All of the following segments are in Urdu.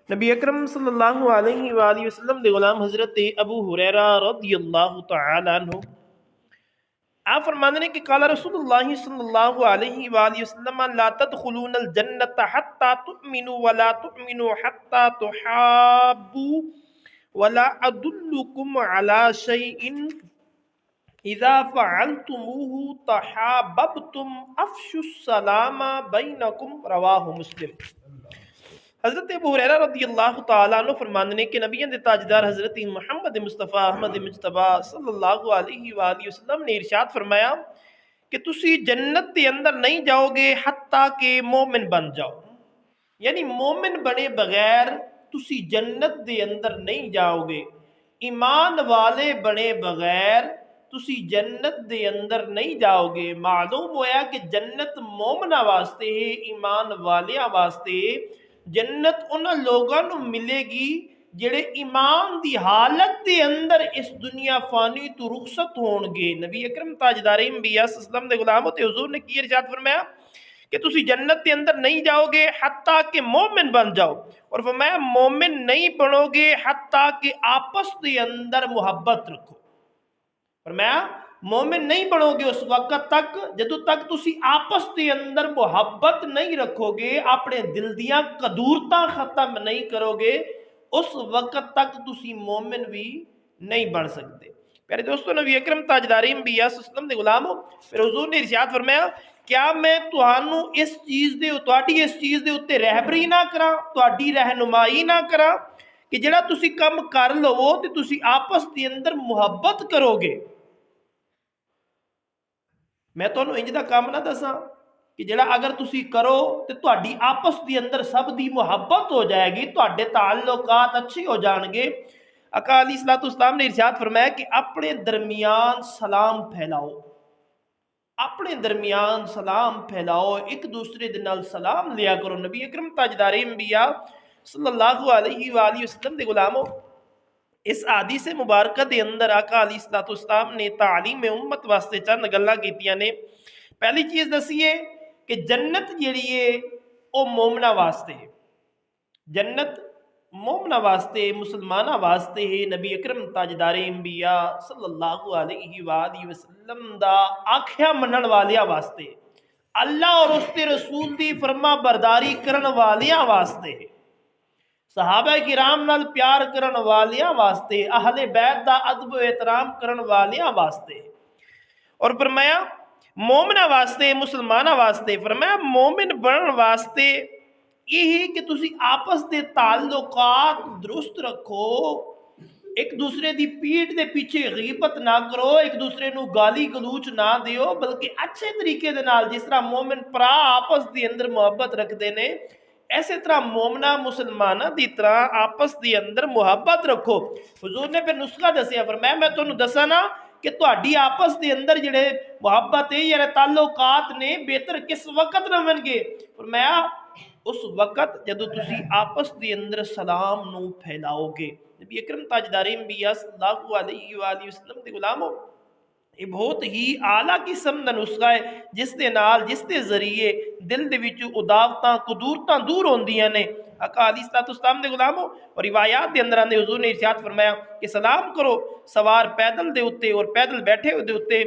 نبی اکرم صلی اللہ علیہ وآلہ وسلم دے غلام حضرت ابو ہریرہ رضی اللہ تعالی عنہ آپ فرمانے ہیں کہ قال رسول اللہ صلی اللہ علیہ وآلہ وسلم لا تدخلون الجنت حتی تؤمنوا ولا تؤمنوا حتی تحابوا ولا ادلکم علی شیء اذا فعلتموه تحاببتم افشوا السلام بینکم رواہ مسلم۔ حضرت ابو ہریرہ رضی اللہ تعالیٰ عنہ فرماندے نے کہ نبیوں دے تاجدار حضرت محمد مصطفیٰ احمد مجتبیٰ صلی اللہ علیہ وآلہ وسلم نے ارشاد فرمایا کہ تسی جنت دے اندر نہیں جاؤ گے حتیٰ کہ مومن بن جاؤ، یعنی مومن بنے بغیر تسی جنت دے اندر نہیں جاؤ گے، ایمان والے بنے بغیر تسی جنت دے اندر نہیں جاؤ گے۔ معلوم ہوا کہ جنت مومنہ واسطے ہے، ایمان والیاں واسطے ہے۔ جنت انہاں لوگاں نوں ملے گی جڑے ایمان دی حالت دے اندر اس دنیا فانی تو رخصت ہون گے۔ نبی اکرم تاجدار انبیاء صلی اللہ علیہ وسلم دے غلاموں تے حضور نے کی ارشاد فرمایا کہ تسی جنت دے اندر نہیں جاؤ گے حتیٰ کہ مومن بن جاؤ، اور فرمایا مومن نہیں بنو گے حتیٰ کہ آپس دے اندر محبت رکھو۔ فرمایا مومن نہیں بنو گے اس وقت تک جدو تک تسی آپس دے اندر محبت نہیں رکھو گے، اپنے دل دیاں قدورتاں ختم نہیں کرو گے، اس وقت تک تسی مومن بھی نہیں بن سکتے۔ پیارے دوستو، نبی اکرم تاجدار انبیاء صلی اللہ علیہ وسلم دے غلاموں، پھر حضور نے ارشاد فرمایا کیا میں تہانوں اس چیز دے اتے رہبری نہ کراں، تہاڈی رہنمائی نہ کراں کہ جڑا تسی کم کر لو تے تسی آپس دے اندر محبت کرو گے۔ میں تو انج دا کام نہ دساں کہ جڑا اگر تسی کرو تے تہاڈی آپس دی اندر سب دی محبت ہو جائے گی، تہاڈے تعلقات اچھے ہو جان گے۔ آقا علیہ الصلوۃ والسلام نے ارشاد فرمایا کہ اپنے درمیان سلام پھیلاؤ، اپنے درمیان سلام پھیلاؤ، ایک دوسرے دے نال سلام لیا کرو۔ نبی اکرم تاجدار انبیاء صلی اللہ علیہ وآلہ وسلم دے غلاموں، اس حدیث مبارکہ دے اندر آقا علیہ الصلوۃ والسلام نے تعلیم امت واسطے چند گلاں کیتیاں نے۔ پہلی چیز دسیے کہ جنت جیڑی ہے او مومنہ واسطے ہے، جنت مومنہ واسطے، مسلمانہ واسطے ہے۔ نبی اکرم تاجدار انبیاء صلی اللہ علیہ وآلہ وسلم دا آکھیا منن والیاں واسطے، اللہ اور اس کے رسول دی فرما برداری کرن والیاں واسطے، صحابہ کرام نال پیار کرن والیاں واسطے، اہل بیت دا ادب و احترام کرن والیاں واسطے، اور فرمایا مومنہ واسطے، مسلمانہ واسطے۔ فرمایا مومن بنن واسطے یہ کہ تسی آپس دے تعلقات درست رکھو، ایک دوسرے دی پیٹھ دے پیچھے غیبت نہ کرو، ایک دوسرے نو گالی گلوچ نہ دیو، بلکہ اچھے طریقے دے نال جس طرح مومن پرا آپس دی اندر محبت رکھتے نے، ایسے طرح مومنہ مسلمانہ دی طرح آپس دی اندر محبت رکھو۔ حضور نے پھر نسخہ دسیا، فرمایا میں تو دسا نا کہ تہاڈی آپس دے اندر جڑے محبت ہے یا تعلقات نے بہتر کس وقت رہن گے؟ فرمایا اس وقت جدو تسی آپس دے اندر سلام نو پھیلاؤ گے۔ نبی اکرم تاجدار انبیاء صلی اللہ علیہ وآلہ وسلم دے غلاموں، یہ بہت ہی اعلیٰ قسم دا نسخہ ہے جس دے ذریعے دل دے وچ عداوتاں قدورتاں دور ہوندیاں نے۔ آقا علیہ الصلوۃ والسلام دے غلاموں، اور روایات دے اندر آندے حضور نے ارشاد فرمایا کہ سلام کرو سوار پیدل دے اتے اور پیدل بیٹھے ہوئے دے اتے،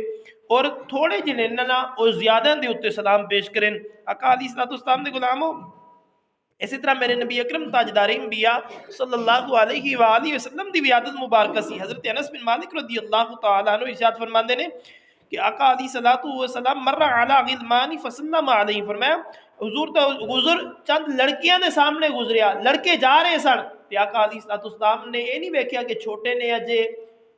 اور تھوڑے جنے نہ اور زیادہ دے اتے سلام پیش کریں۔ آقا علیہ الصلوۃ والسلام دے غلاموں، اسی طرح میرے نبی اکرم تاجدار انبیاء صلی اللہ علیہ وآلہ وسلم دی عادت مبارکہ سی۔ حضرت انس بن مالک رضی اللہ تعالیٰ عنہ ارشاد فرماندے نے کہ آقا علیہ الصلوۃ والسلام مر علی غلمان فسلم علیہ، فرمایا حضور تو گزر چند لڑکیاں دے سامنے گزریا، لڑکے جا رہے سن تے آقا علیہ الصلوۃ والسلام نے یہ نہیں ویکھیا کہ چھوٹے نے اجے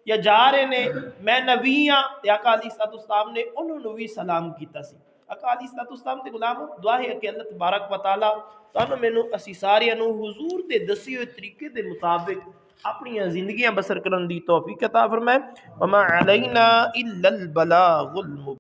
یا جا رہے نے، میں نبی ہاں، تے آقا علیہ الصلوۃ والسلام نے انہوں نے بھی سلام کیتا سی۔ آقا علیہ الصلوۃ والسلام دے غلاموں، دعا ہے کہ اللہ تبارک و تعالیٰ تانوں مینوں اسی ساریاں نوں حضور دے دسے ہوئے طریقے دے مطابق اپنی زندگیاں بسر کرن دی توفیق عطا فرمائے۔ وما علینا الا البلاغ المبین۔